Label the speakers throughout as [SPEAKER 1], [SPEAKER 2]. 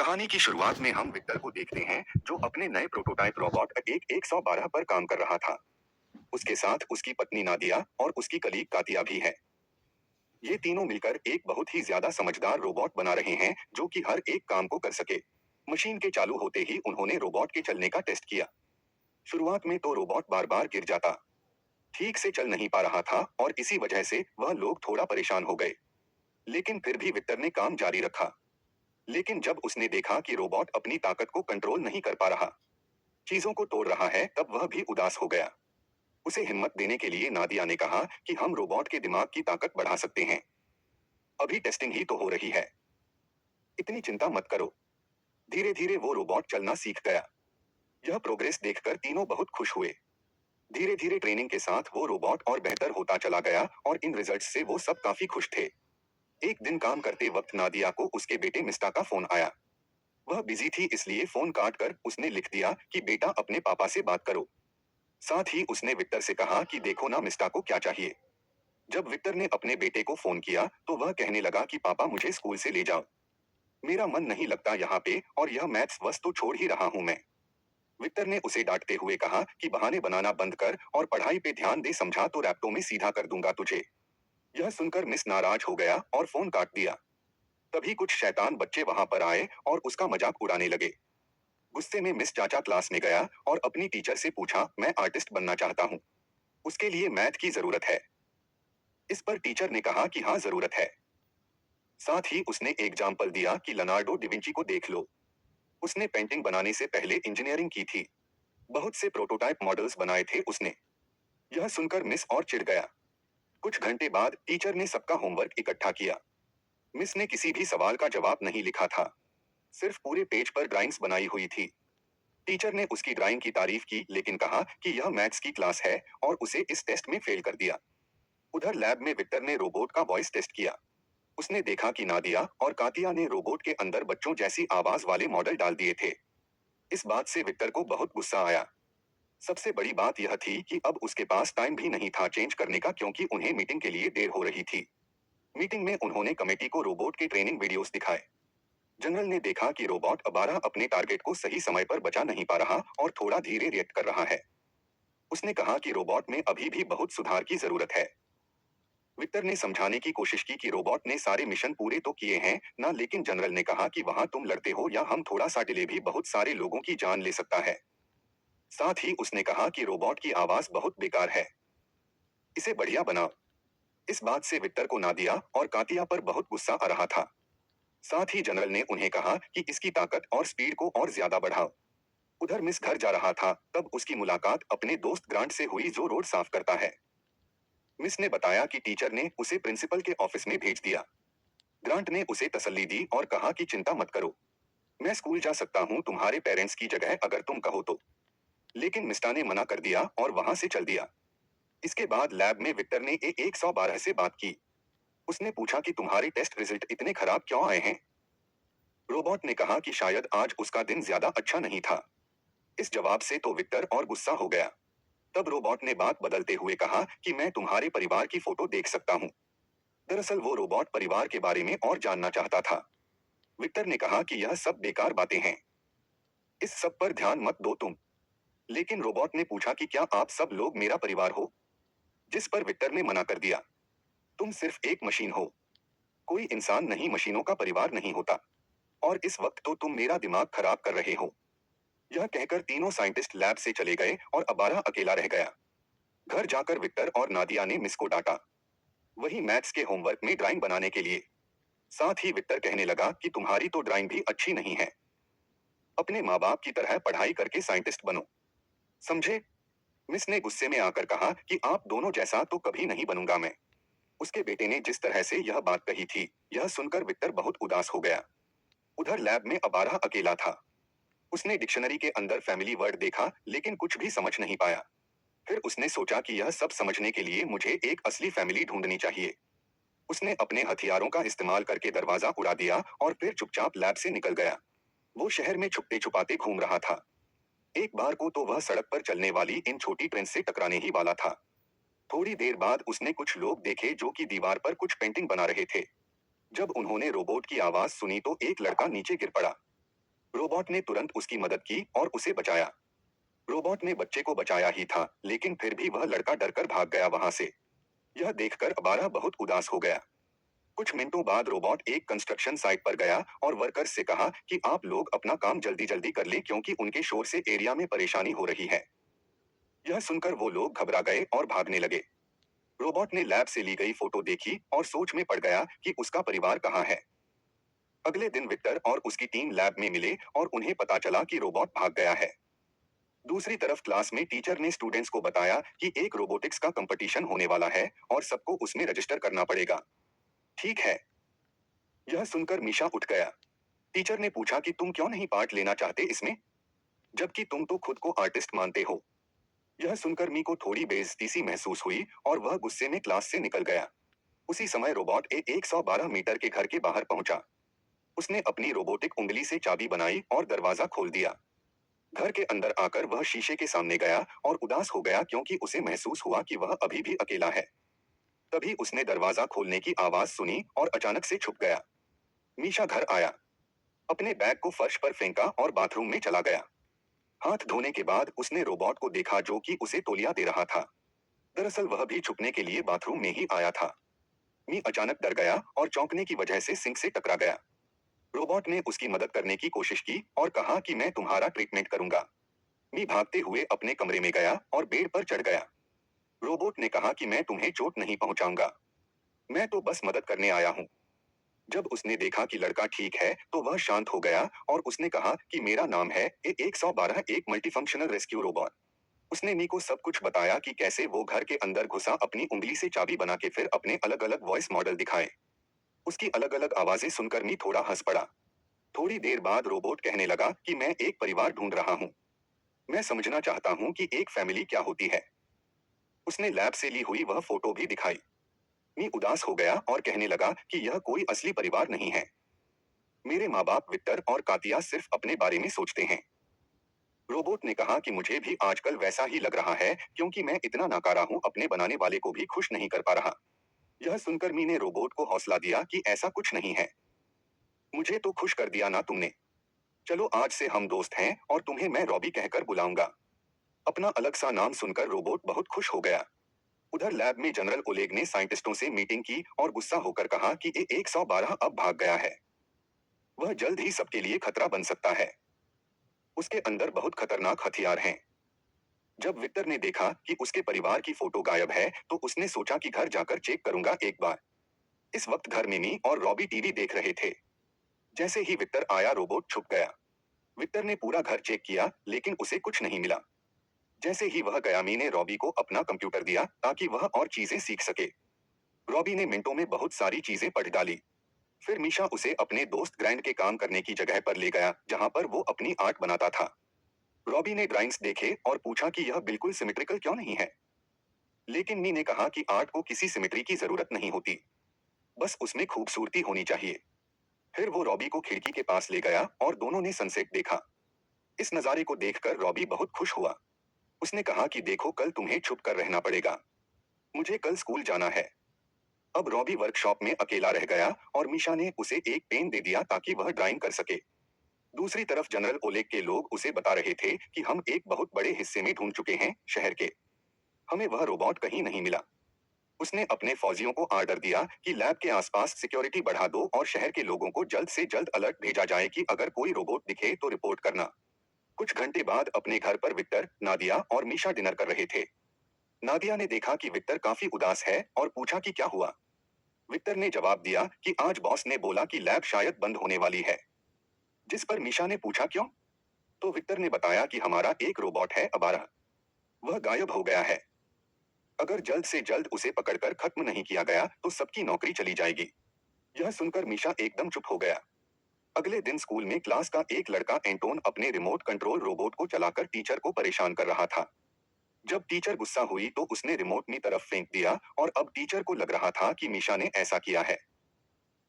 [SPEAKER 1] कहानी की शुरुआत में हम विक्टर को देखते हैं जो अपने नए प्रोटोटाइप रोबोट एक 112 पर काम कर रहा था। उसके साथ उसकी पत्नी नादिया और उसकी कलीग कातिया भी है। ये तीनों मिलकर एक बहुत ही ज्यादा समझदार रोबोट बना रहे हैं जो कि हर एक काम को कर सके। मशीन के चालू होते ही उन्होंने रोबोट के चलने का टेस्ट किया। शुरुआत में तो रोबोट बार बार गिर जाता, ठीक से चल नहीं पा रहा था और इसी वजह से वह लोग थोड़ा परेशान हो गए। लेकिन फिर भी विक्टर ने काम जारी रखा। लेकिन जब उसने देखा कि रोबोट अपनी ताकत को कंट्रोल नहीं कर पा रहा, चीजों को तोड़ रहा है, तब वह भी उदास हो गया। उसे हिम्मत देने के लिए नादिया ने कहा कि हम रोबोट के दिमाग की ताकत बढ़ा सकते हैं। अभी टेस्टिंग ही तो हो रही है, इतनी चिंता मत करो। धीरे धीरे वो रोबोट चलना सीख गया। यह प्रोग्रेस देखकर तीनों बहुत खुश हुए। धीरे धीरे ट्रेनिंग के साथ वो रोबोट और बेहतर होता चला गया और इन रिजल्ट्स से वो सब काफी खुश थे। एक दिन काम करते वक्त नादिया को उसके बेटे मिस्टा का फोन आया। वह बिजी थी, इसलिए फोन काट कर उसने लिख दिया कि बेटा अपने पापा से बात करो। साथ ही उसने विक्टर से कहा कि देखो ना मिस्टा को क्या चाहिए। जब विक्टर ने अपने बेटे को फोन किया तो वह कहने लगा कि पापा मुझे स्कूल से ले जाओ, मेरा मन नहीं लगता यहाँ पे और यह मैथ्स वस्त तो छोड़ ही रहा हूँ मैं। विक्टर ने उसे डांटते हुए कहा कि बहाने बनाना बंद कर और पढ़ाई पे ध्यान दे, समझा तो रैप्टो में सीधा कर दूंगा तुझे। यह सुनकर मिस नाराज हो गया और फोन काट दिया। तभी कुछ शैतान बच्चे वहां पर आए और उसका मजाक उड़ाने लगे। गुस्से में मिस चाचा क्लास में गया और अपनी टीचर से पूछा, मैं आर्टिस्ट बनना चाहता हूँ, उसके लिए मैथ की जरूरत है। इस पर टीचर ने कहा कि हाँ जरूरत है। साथ ही उसने एग्जाम्पल दिया कि लियोनार्डो डिविंची को देख लो, उसने पेंटिंग बनाने से पहले इंजीनियरिंग की थी, बहुत से प्रोटोटाइप मॉडल्स बनाए थे उसने। यह सुनकर मिस और चिढ़ गया। कुछ घंटे बाद टीचर ने सबका होमवर्क इकट्ठा किया। मिस ने किसी भी सवाल का जवाब नहीं लिखा था, सिर्फ पूरे पेज पर ड्राइंग्स बनाई हुई थी। टीचर ने उसकी ड्राइंग की तारीफ की लेकिन कहा कि यह मैथ्स की क्लास है और उसे इस टेस्ट में फेल कर दिया। उधर लैब में विक्टर ने रोबोट का वॉइस टेस्ट किया। उसने देखा कि नादिया और कातिया ने रोबोट के अंदर बच्चों जैसी आवाज वाले मॉडल डाल दिए थे। इस बात से विक्टर को बहुत गुस्सा आया। सबसे बड़ी बात यह थी कि अब उसके पास टाइम भी नहीं था चेंज करने का, क्योंकि उन्हें मीटिंग के लिए देर हो रही थी। मीटिंग में उन्होंने कमेटी को रोबोट के ट्रेनिंग वीडियोस दिखाए। जनरल ने देखा कि रोबोट अबारा अपने टारगेट को सही समय पर बचा नहीं पा रहा और थोड़ा धीरे रिएक्ट कर रहा है। उसने कहा कि रोबोट में अभी भी बहुत सुधार की जरूरत है। विक्टर ने समझाने की कोशिश की कि रोबोट ने सारे मिशन पूरे तो किए हैं ना, लेकिन जनरल ने कहा कि वहां तुम लड़ते हो या हम, थोड़ा सा डिले भी बहुत सारे लोगों की जान ले सकता है। साथ ही उसने कहा कि रोबोट की आवाज बहुत बेकार है, इसे बढ़िया बनाओ। इस बात से विक्टर को नादिया और कातिया पर बहुत गुस्सा आ रहा था। साथ ही जनरल ने उन्हें कहा कि इसकी ताकत और स्पीड को और ज्यादा बढ़ाओ। उधर मिस घर जा रहा था तब उसकी मुलाकात अपने दोस्त ग्रांट से हुई जो रोड साफ करता है। मिस ने बताया कि टीचर ने उसे प्रिंसिपल के ऑफिस में भेज दिया। ग्रांट ने उसे तसल्ली दी और कहा कि चिंता मत करो, मैं स्कूल जा सकता हूँ तुम्हारे पेरेंट्स की जगह अगर तुम कहो तो। लेकिन मिस्टा ने मना कर दिया और वहां से चल दिया। इसके बाद लैब में विक्टर ने 112 से बात की। उसने पूछा कि तुम्हारे टेस्ट रिजल्ट इतने खराब क्यों आए हैं। रोबोट ने कहा कि शायद आज उसका दिन ज्यादा अच्छा नहीं था। इस जवाब से तो विक्टर और गुस्सा हो गया। तब रोबोट ने बात बदलते हुए कहा कि मैं तुम्हारे परिवार की फोटो देख सकता हूँ। दरअसल वो रोबोट परिवार के बारे में और जानना चाहता था। विक्टर ने कहा कि यह सब बेकार बातें हैं, इस सब पर ध्यान मत दो तुम। लेकिन रोबोट ने पूछा कि क्या आप सब लोग मेरा परिवार हो, जिस पर विक्टर ने मना कर दिया। तुम सिर्फ एक मशीन हो, कोई इंसान नहीं, मशीनों का परिवार नहीं होता। और इस वक्त तो तुम मेरा दिमाग खराब कर रहे हो। यह कहकर तीनों साइंटिस्ट लैब से चले गए और अबारा अकेला रह गया। घर जाकर विक्टर और नादिया ने मिस को डांटा, वही मैथ्स के होमवर्क में ड्राइंग बनाने के लिए। साथ ही विक्टर कहने लगा कि तुम्हारी तो ड्राइंग भी अच्छी नहीं है, अपने माँ बाप की तरह पढ़ाई करके साइंटिस्ट बनो, समझे। मिस ने गुस्से में आकर कहा कि आप दोनों जैसा तो कभी नहीं बनूंगा मैं। उसके बेटे ने जिस तरह से यह बात कही थी, यह सुनकर विक्टर बहुत उदास हो गया। उधर लैब में अबारा अकेला था। उसने डिक्शनरी के अंदर फैमिली वर्ड देखा लेकिन कुछ भी समझ नहीं पाया। फिर उसने सोचा कि यह सब समझने के लिए मुझे एक असली फैमिली ढूंढनी चाहिए। उसने अपने हथियारों का इस्तेमाल करके दरवाजा उड़ा दिया और फिर चुपचाप लैब से निकल गया। वो शहर में छुपते छुपाते घूम रहा था। एक बार को तो वह सड़क पर चलने वाली इन छोटी ट्रेन से टकराने ही वाला था। थोड़ी देर बाद उसने कुछ लोग देखे जो कि दीवार पर कुछ पेंटिंग बना रहे थे। जब उन्होंने रोबोट की आवाज सुनी तो एक लड़का नीचे गिर पड़ा। रोबोट ने तुरंत उसकी मदद की और उसे बचाया। रोबोट ने बच्चे को बचाया ही था, लेकिन फिर भी वह लड़का डरकर भाग गया वहां से। यह देखकर अबारा बहुत उदास हो गया। कुछ मिनटों बाद रोबोट एक कंस्ट्रक्शन साइट पर गया और वर्कर्स से कहा कि आप लोग अपना काम जल्दी जल्दी कर लें क्योंकि उनके शोर से एरिया में परेशानी हो रही है। यह सुनकर वो लोग घबरा गए और भागने लगे। रोबोट ने लैब से ली गई फोटो देखी और सोच में पड़ गया कि उसका परिवार कहाँ है। अगले दिन विक्टर और उसकी टीम लैब में मिले और उन्हें पता चला कि रोबोट भाग गया है। दूसरी तरफ क्लास में टीचर ने स्टूडेंट्स को बताया कि एक रोबोटिक्स का कंपटीशन होने वाला है और सबको उसमें रजिस्टर करना पड़ेगा। ठीक है। यह सुनकर मीशा उठ गया। टीचर ने पूछा कि तुम क्यों नहीं पार्ट लेना चाहते इसमें, जबकि तुम तो खुद को आर्टिस्ट मानते हो। यह सुनकर मी को थोड़ी बेइज्जती सी महसूस हुई और वह गुस्से में क्लास से निकल गया। उसी समय रोबोट 112 मीटर के घर के बाहर पहुंचा। उसने अपनी रोबोटिक उंगली से चाबी बनाई और दरवाजा खोल दिया। घर के अंदर आकर वह शीशे के सामने गया और उदास हो गया क्योंकि उसे महसूस हुआ कि वह अभी भी अकेला है। तभी उसने दरवाजा खोलने की आवाज सुनी और अचानक से छुप गया। मीशा घर आया, अपने बैग को फर्श पर फेंका और बाथरूम में चला गया। हाथ धोने के बाद उसने रोबोट को देखा जो कि उसे तौलिया दे रहा था। दरअसल वह भी छुपने के लिए बाथरूम में ही आया था। मी अचानक डर गया और चौंकने की वजह से सिंक से टकरा गया। रोबोट ने उसकी मदद करने की कोशिश की और कहा कि मैं तुम्हारा ट्रीटमेंट करूंगा। मी भागते हुए अपने कमरे में गया और बेड पर चढ़ गया। रोबोट ने कहा कि मैं तुम्हें चोट नहीं पहुंचाऊंगा, मैं तो बस मदद करने आया हूँ। जब उसने देखा कि लड़का ठीक है तो वह शांत हो गया और उसने कहा कि मेरा नाम है A112, एक मल्टीफंक्शनल रेस्क्यू रोबोट। उसने मी को सब कुछ बताया कि कैसे वो घर के अंदर घुसा, अपनी उंगली से चाबी बना के फिर अपने अलग अलग वॉइस मॉडल दिखाए। उसकी अलग अलग आवाजें सुनकर मी थोड़ा हंस पड़ा। थोड़ी देर बाद रोबोट कहने लगा कि मैं एक परिवार ढूंढ रहा हूँ। मैं समझना चाहता हूँ कि एक फैमिली क्या होती है। उसने लैब से ली हुई वह फोटो भी दिखाई। मी उदास हो गया और कहने लगा कि यह कोई असली परिवार नहीं है। मेरे माँ बाप विक्टर और कातिया सिर्फ अपने बारे में सोचते हैं। रोबोट ने कहा कि मुझे भी आजकल वैसा ही लग रहा है क्योंकि मैं इतना नाकारा हूँ, अपने बनाने वाले को भी खुश नहीं कर पा रहा। यह सुनकर मी ने रोबोट को हौसला दिया कि ऐसा कुछ नहीं है। मुझे तो खुश कर दिया ना तुमने। चलो आज से हम दोस्त हैं और तुम्हें मैं रॉबी कहकर बुलाऊंगा। अपना अलग सा नाम सुनकर रोबोट बहुत खुश हो गया। उधर लैब में जनरल ओलेग ने साइंटिस्टों से मीटिंग की और गुस्सा होकर कहा कि A112 अब भाग गया है। वह जल्द ही सबके लिए खतरा बन सकता है। उसके अंदर बहुत खतरनाक हथियार हैं। जब विक्टर ने देखा कि उसके परिवार की फोटो गायब है तो उसने सोचा कि घर जाकर चेक करूंगा एक बार। इस वक्त घर में मी और रॉबी टीवी देख रहे थे। जैसे ही विक्टर आया रोबोट छुप गया। विक्टर ने पूरा घर चेक किया लेकिन उसे कुछ नहीं मिला। जैसे ही वह गया मी ने रॉबी को अपना कंप्यूटर दिया ताकि वह और चीजें सीख सके। रॉबी ने मिनटों में बहुत सारी चीजें पढ़ डाली। फिर मीशा उसे अपने दोस्त ग्रैंड के काम करने की जगह पर ले गया जहां पर वो अपनी आर्ट बनाता था। रॉबी ने ड्राइंग्स देखे और पूछा कि यह बिल्कुल सिमेट्रिकल क्यों नहीं है। लेकिन मी ने कहा कि आर्ट को किसी सिमेट्री की जरूरत नहीं होती, बस उसमें खूबसूरती होनी चाहिए। फिर वो रॉबी को खिड़की के पास ले गया और दोनों ने सनसेट देखा। इस नज़ारे को देखकर रॉबी बहुत खुश हुआ। उसने कहा कि देखो कल तुम्हें छुप कर रहना पड़ेगा, मुझे कल स्कूल जाना है। अब रॉबी वर्कशॉप में अकेला रह गया और मीशा ने उसे एक पेन दे दिया ताकि वह ड्राइंग कर सके। दूसरी तरफ जनरल ओलेग के लोग उसे बता रहे थे कि हम एक बहुत बड़े हिस्से में ढूंढ चुके हैं शहर के, हमें वह रोबोट कहीं नहीं मिला। उसने अपने फौजियों को आर्डर दिया कि लैब के आसपास सिक्योरिटी बढ़ा दो और शहर के लोगों को जल्द से जल्द अलर्ट भेजा जाए कि अगर कोई रोबोट दिखे तो रिपोर्ट करना। कुछ घंटे बाद अपने घर पर विक्टर, नादिया और मीशा डिनर कर रहे थे। नादिया ने देखा कि विक्टर काफी उदास है और पूछा कि क्या हुआ। विक्टर ने जवाब दिया कि आज बॉस ने बोला कि लैब शायद बंद होने वाली है। जिस पर मीशा ने पूछा क्यों, तो विक्टर ने बताया कि हमारा एक रोबोट है अबारा, वह गायब हो गया है। अगर जल्द से जल्द उसे पकड़कर खत्म नहीं किया गया तो सबकी नौकरी चली जाएगी। यह सुनकर मीशा एकदम चुप हो गया। अगले दिन स्कूल में क्लास का एक लड़का एंटोन अपने रिमोट कंट्रोल रोबोट को चलाकर टीचर को परेशान कर रहा था। जब टीचर गुस्सा हुई तो उसने रिमोट की तरफ फेंक दिया और अब टीचर को लग रहा था कि मीशा ने ऐसा किया है,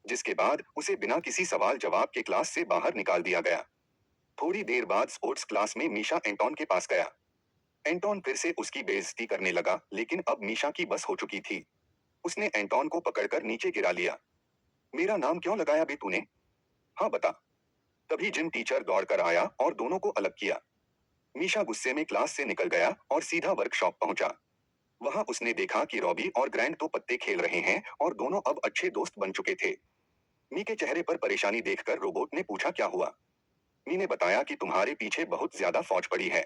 [SPEAKER 1] जिसके बाद उसे बिना किसी सवाल जवाब के क्लास से बाहर निकाल दिया गया। थोड़ी देर बाद स्पोर्ट्स क्लास में मीशा एंटोन के पास गया। एंटोन फिर से उसकी बेइज्जती करने लगा लेकिन अब मीशा की बस हो चुकी थी। उसने एंटोन को पकड़कर नीचे गिरा लिया। मेरा नाम क्यों लगाया बे तूने? हाँ बता। तभी जिम टीचर दौड़कर आया और दोनों को अलग किया। मीशा गुस्से में क्लास से निकल गया और सीधा वर्कशॉप पहुंचा। वहां उसने देखा कि रॉबी और ग्रैंड तो पत्ते खेल रहे हैं और दोनों अब अच्छे दोस्त बन चुके थे। मी के चेहरे पर परेशानी देखकर रोबोट ने पूछा क्या हुआ। मी ने बताया कि तुम्हारे पीछे बहुत ज्यादा फौज पड़ी है।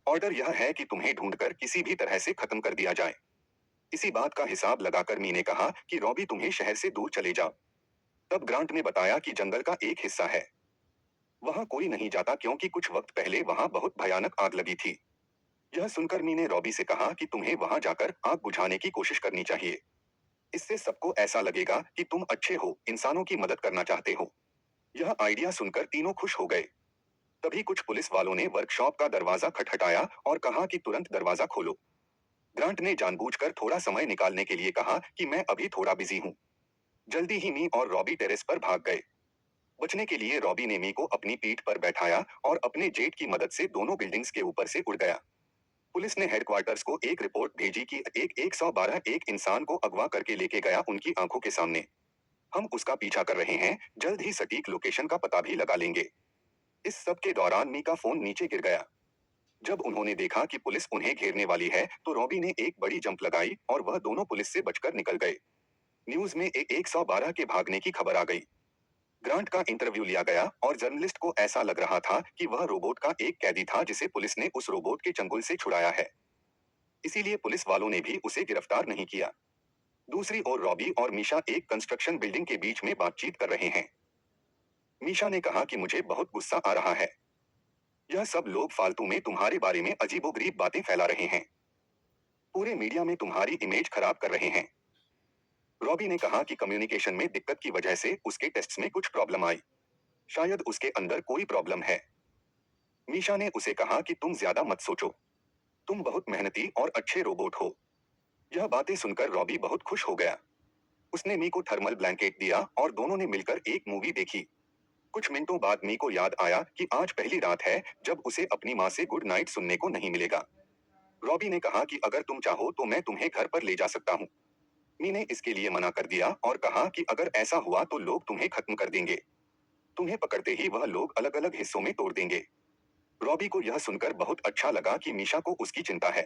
[SPEAKER 1] ऑर्डर यह है कि तुम्हें ढूंढकर किसी भी तरह से खत्म कर दिया जाए। इसी बात का हिसाब लगाकर मी ने कहा कि रॉबी तुम्हें शहर से दूर चले जाओ। तब ग्रांट ने बताया कि जंगल का एक हिस्सा है, वहां कोई नहीं जाता क्योंकि कुछ वक्त पहले वहां बहुत भयानक आग लगी थी। यह सुनकर मी ने रॉबी से कहा कि तुम्हें वहां जाकर आग बुझाने की कोशिश करनी चाहिए। इससे सबको ऐसा लगेगा कि तुम अच्छे हो, इंसानों की मदद करना चाहते हो। यह आइडिया सुनकर तीनों खुश हो गए। तभी कुछ पुलिस वालों ने वर्कशॉप का दरवाजा खटखटाया और कहा कि तुरंत दरवाजा खोलो। ग्रांट ने जानबूझकर थोड़ा समय निकालने के लिए कहा कि मैं अभी थोड़ा बिजी हूँ। जल्दी ही मी और रॉबी टेरेस पर भाग गए। बचने के लिए रॉबी ने मी को अपनी पीठ पर बैठाया और अपने जेट की मदद से दोनों बिल्डिंग्स के ऊपर से उड़ गया। पुलिस ने हेडक्वार्टर्स को एक रिपोर्ट भेजी कि एक 112 एक इंसान को अगवा करके लेके गया उनकी आंखों के सामने। हम उसका पीछा कर रहे हैं, जल्द ही सटीक लोकेशन का पता भी लगा लेंगे। इस सब के दौरान मी का फोन नीचे गिर गया। जब उन्होंने देखा कि पुलिस उन्हें घेरने वाली है तो रॉबी ने एक बड़ी जंप लगाई और वह दोनों पुलिस से बचकर निकल गए। न्यूज में 112 के भागने की खबर आ गई। ग्रांट का इंटरव्यू लिया गया और जर्नलिस्ट को ऐसा लग रहा था कि वह रोबोट का एक कैदी था जिसे पुलिस ने उस रोबोट के चंगुल से छुड़ाया है। इसीलिए पुलिस वालों ने भी उसे गिरफ्तार नहीं किया। दूसरी ओर रॉबी और मीशा एक कंस्ट्रक्शन बिल्डिंग के बीच में बातचीत कर रहे हैं। मीशा ने कहा कि मुझे बहुत गुस्सा आ रहा है। यह सब लोग फालतू में तुम्हारे बारे में अजीबोगरीब बातें फैला रहे हैं। पूरे मीडिया में तुम्हारी इमेज खराब कर रहे हैं। रॉबी ने कहा कि कम्युनिकेशन में दिक्कत की वजह से उसके टेस्ट्स में कुछ प्रॉब्लम आई। शायद उसके अंदर कोई प्रॉब्लम है। मीशा ने उसे कहा कि तुम ज्यादा मत सोचो। तुम बहुत मेहनती और अच्छे रोबोट हो। यह बातें सुनकर रॉबी बहुत खुश हो गया। उसने मी को थर्मल ब्लैंकेट दिया और दोनों ने मिलकर एक मूवी देखी। कुछ मिनटों बाद मी को याद आया कि आज पहली रात है जब उसे अपनी माँ से गुड नाइट सुनने को नहीं मिलेगा। रॉबी ने कहा कि अगर तुम चाहो तो मैं तुम्हें घर पर ले जा सकता हूँ। मी ने इसके लिए मना कर दिया और कहा कि अगर ऐसा हुआ तो लोग तुम्हें खत्म कर देंगे। तुम्हें पकड़ते ही वह लोग अलग अलग हिस्सों में तोड़ देंगे। रॉबी को यह सुनकर बहुत अच्छा लगा कि मीशा को उसकी चिंता है।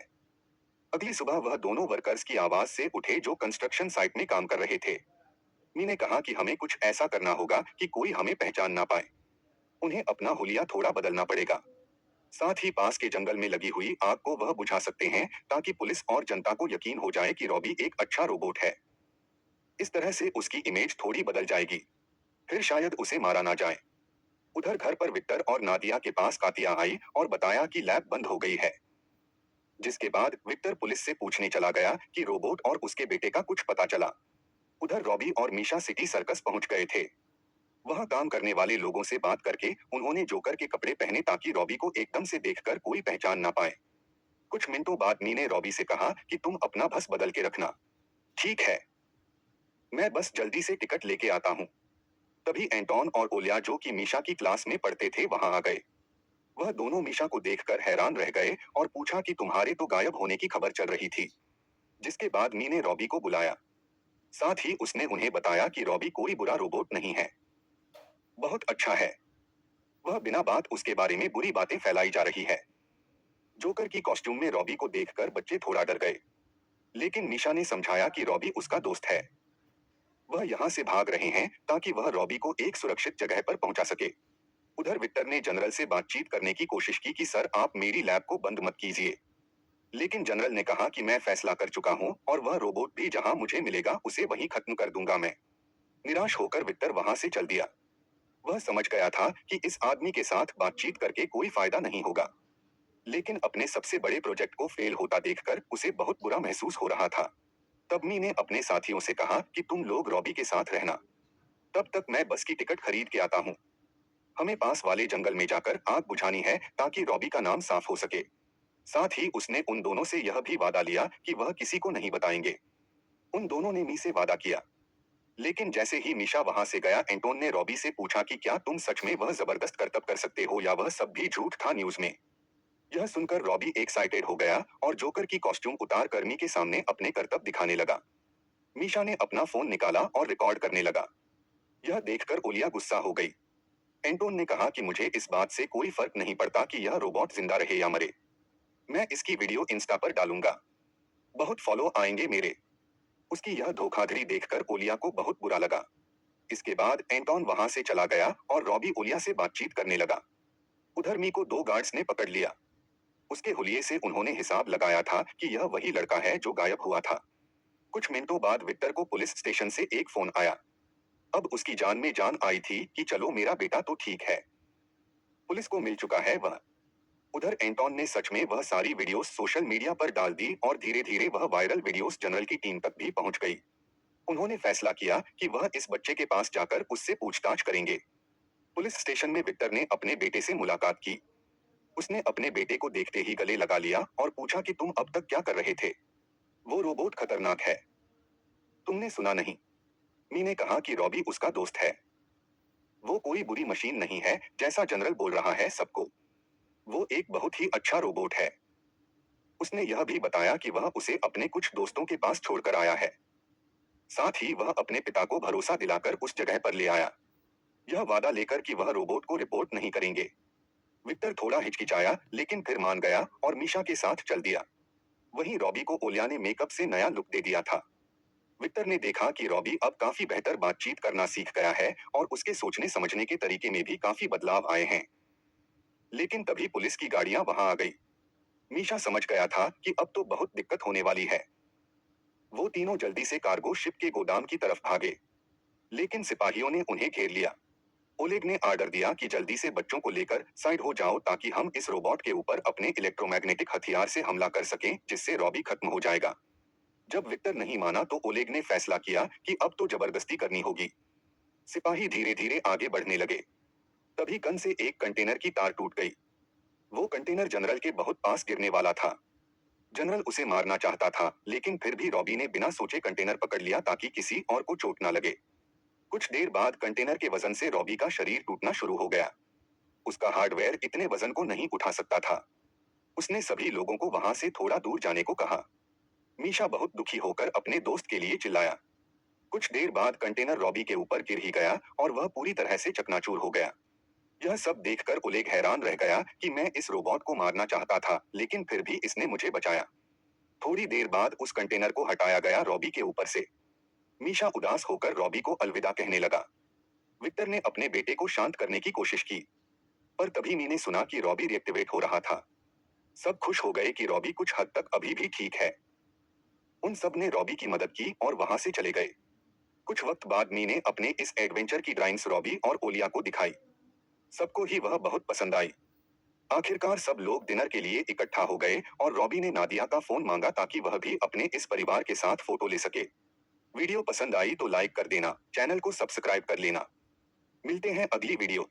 [SPEAKER 1] अगली सुबह वह दोनों वर्कर्स की आवाज से उठे जो कंस्ट्रक्शन साइट में काम कर रहे थे। मी ने कहा कि हमें कुछ ऐसा करना होगा कि कोई हमें पहचान ना पाए। उन्हें अपना हुलिया थोड़ा बदलना पड़ेगा। साथ ही पास के जंगल में लगी हुई आग को वह बुझा सकते हैं ताकि पुलिस और जनता को यकीन हो जाए कि रॉबी एक अच्छा रोबोट है। इस तरह से उसकी इमेज थोड़ी बदल जाएगी। फिर शायद उसे मारा ना जाए। उधर घर पर विक्टर और नादिया के पास कातिया आई और बताया कि लैब बंद हो गई है। जिसके बाद विक्टर पुलिस से पूछने चला गया कि रोबोट और उसके बेटे का कुछ पता चला। उधर रॉबी और मीशा सिटी सर्कस पहुंच गए थे। वहां काम करने वाले लोगों से बात करके उन्होंने जोकर के कपड़े पहने ताकि रॉबी को एकदम से देखकर कोई पहचान ना पाए। कुछ मिनटों बाद मी ने रॉबी से कहा कि तुम अपना बस बदल के रखना। ठीक है, मैं बस जल्दी से टिकट लेके आता हूँ। तभी एंटोन और ओलिया जो कि मीशा की क्लास में पढ़ते थे वहां आ गए। वह दोनों मीशा को देखकर हैरान रह गए और पूछा कि तुम्हारे तो गायब होने की खबर चल रही थी। जिसके बाद मी ने रॉबी को बुलाया। साथ ही उसने उन्हें बताया कि रॉबी कोई बुरा रोबोट नहीं है, बहुत अच्छा है। वह बिना बात उसके बारे में बुरी बातें फैलाई जा रही है। जोकर की कॉस्ट्यूम में रॉबी को देखकर बच्चे थोड़ा डर गए। लेकिन मीशा ने समझाया कि रॉबी उसका दोस्त है। वह यहाँ से भाग रहे हैं ताकि वह रॉबी को एक सुरक्षित जगह पर पहुंचा सके। उधर विक्टर ने जनरल से बातचीत करने की कोशिश की कि सर आप मेरी लैब को बंद मत कीजिए। लेकिन जनरल ने कहा कि मैं फैसला कर चुका हूँ और वह रोबोट भी जहाँ मुझे मिलेगा उसे वहीं खत्म कर दूंगा मैं। निराश होकर विक्टर वहां से चल दिया। वह समझ गया था कि इस आदमी के साथ बातचीत करके कोई फायदा नहीं होगा। लेकिन अपने सबसे बड़े प्रोजेक्ट को फेल होता देखकर उसे बहुत बुरा महसूस हो रहा था। तब मी ने अपने साथियों से कहा कि तुम लोग रॉबी के साथ रहना। तब तक मैं बस की टिकट खरीद के आता हूँ। हमें पास वाले जंगल में जाकर आग बुझानी है ताकि रॉबी का नाम साफ हो सके। साथ ही उसने उन दोनों से यह भी वादा लिया कि वह किसी को नहीं बताएंगे। उन दोनों ने मी से वादा किया। लेकिन जैसे ही मीशा वहां से गया एंटोन ने रॉबी से पूछा कि क्या तुम सच में वह जबरदस्त करतब कर सकते हो या वह सब भी झूठ था न्यूज में। यह सुनकर रॉबी एक्साइटेड हो गया और जोकर की कॉस्ट्यूम उतार कर मी के सामने अपने करतब दिखाने लगा। मीशा ने अपना फोन निकाला और रिकॉर्ड करने लगा। यह देखकर ओलिया गुस्सा हो गई। एंटोन ने कहा कि मुझे इस बात से कोई फर्क नहीं पड़ता कि यह रोबोट जिंदा रहे या मरे। मैं इसकी वीडियो इंस्टा पर डालूंगा। बहुत फॉलो आएंगे मेरे। उसकी यह धोखाधड़ी देखकर ओलिया को बहुत बुरा लगा। इसके बाद एंटोन वहां से चला गया और रॉबी ओलिया से बातचीत करने लगा। उधर मी को दो गार्ड्स ने पकड़ लिया। उसके हुलिये से उन्होंने हिसाब लगाया था कि यह वही लड़का है जो गायब हुआ था। कुछ मिनटों बाद विक्टर को पुलिस स्टेशन से एक फोन आया। अब उसकी जान में जान आई थी कि चलो मेरा बेटा तो ठीक है। पुलिस को मिल चुका है वह। उधर एंटोन ने सच में वह सारी वीडियोस सोशल मीडिया पर डाल दी और धीरे धीरे वह वायरल वीडियोस जनरल की टीम तक भी पहुंच गई। उन्होंने फैसला किया कि वह इस बच्चे के पास जाकर उससे पूछताछ करेंगे। पुलिस स्टेशन में विक्टर ने अपने बेटे से मुलाकात की। उसने अपने बेटे को देखते ही गले लगा लिया और पूछा कि तुम अब तक क्या कर रहे थे? वो रोबोट खतरनाक है। तुमने सुना नहीं? मी ने कहा कि रॉबी उसका दोस्त है। वो कोई बुरी मशीन नहीं है जैसा जनरल बोल रहा है सबको। वो एक बहुत ही अच्छा रोबोट है। उसने यह भी बताया कि वह उसे अपने कुछ दोस्तों के पास छोड़कर आया है। साथ ही वह अपने पिता को भरोसा दिलाकर उस जगह पर ले आया। यह वादा लेकर कि वह रोबोट को रिपोर्ट नहीं करेंगे। विक्टर थोड़ा हिचकिचाया लेकिन फिर मान गया और मीशा के साथ चल दिया। वहीं रॉबी को ओलिया ने मेकअप से नया लुक दे दिया था। विक्टर ने देखा कि रॉबी अब काफी बेहतर बातचीत करना सीख गया है और उसके सोचने समझने के तरीके में भी काफी बदलाव आए हैं। लेकिन तभी पुलिस की गाड़ियां वहां आ गई। मीशा समझ गया था कि अब तो बहुत दिक्कत होने वाली है। वो तीनों जल्दी से कार्गो शिप के गोदाम की तरफ भागे। लेकिन सिपाहियों ने उन्हें घेर लिया। ओलेग ने आर्डर दिया कि जल्दी से बच्चों को लेकर साइड हो जाओ ताकि हम इस रोबोट के ऊपर अपने इलेक्ट्रोमैग्नेटिक हथियार से हमला कर सकें जिससे रॉबी खत्म हो जाएगा। जब विक्टर नहीं माना तो ओलेग ने फैसला किया कि अब तो जबरदस्ती करनी होगी। सिपाही धीरे धीरे आगे बढ़ने लगे। तभी गन से एक कंटेनर की तार टूट गई। वो कंटेनर जनरल के बहुत पास गिरने वाला था। जनरल उसे मारना चाहता था लेकिन फिर भी रॉबी ने बिना सोचे कंटेनर पकड़ लिया ताकि किसी और को चोट न लगे। कुछ देर बाद कंटेनर के वजन से रॉबी का शरीर टूटना शुरू हो गया। उसका हार्डवेयर इतने वजन को नहीं उठा सकता था। उसने सभी लोगों को वहां से थोड़ा दूर जाने को कहा। मीशा बहुत दुखी होकर अपने दोस्त के लिए चिल्लाया। कुछ देर बाद कंटेनर रॉबी के ऊपर गिर ही गया और वह पूरी तरह से चकनाचूर हो गया। यह सब देखकर ओलेग हैरान रह गया कि मैं इस रोबोट को मारना चाहता था लेकिन फिर भी इसने मुझे बचाया। थोड़ी देर बाद उस कंटेनर को हटाया गया रॉबी के ऊपर से। मीशा उदास होकर रॉबी को अलविदा कहने लगा। विक्टर ने अपने बेटे को शांत करने की कोशिश की। पर तभी मीने सुना कि रॉबी रिएक्टिवेट हो रहा था। सब खुश हो गए कि रॉबी कुछ हद तक अभी भी ठीक है। उन सब ने रॉबी की मदद की और वहां से चले गए। कुछ वक्त बाद मी ने अपने इस एडवेंचर की ड्राइंग्स रॉबी और ओलिया को दिखाई। सबको ही वह बहुत पसंद आई। आखिरकार सब लोग डिनर के लिए इकट्ठा हो गए और रॉबी ने नादिया का फोन मांगा ताकि वह भी अपने इस परिवार के साथ फोटो ले सके। वीडियो पसंद आई तो लाइक कर देना, चैनल को सब्सक्राइब कर लेना। मिलते हैं अगली वीडियो।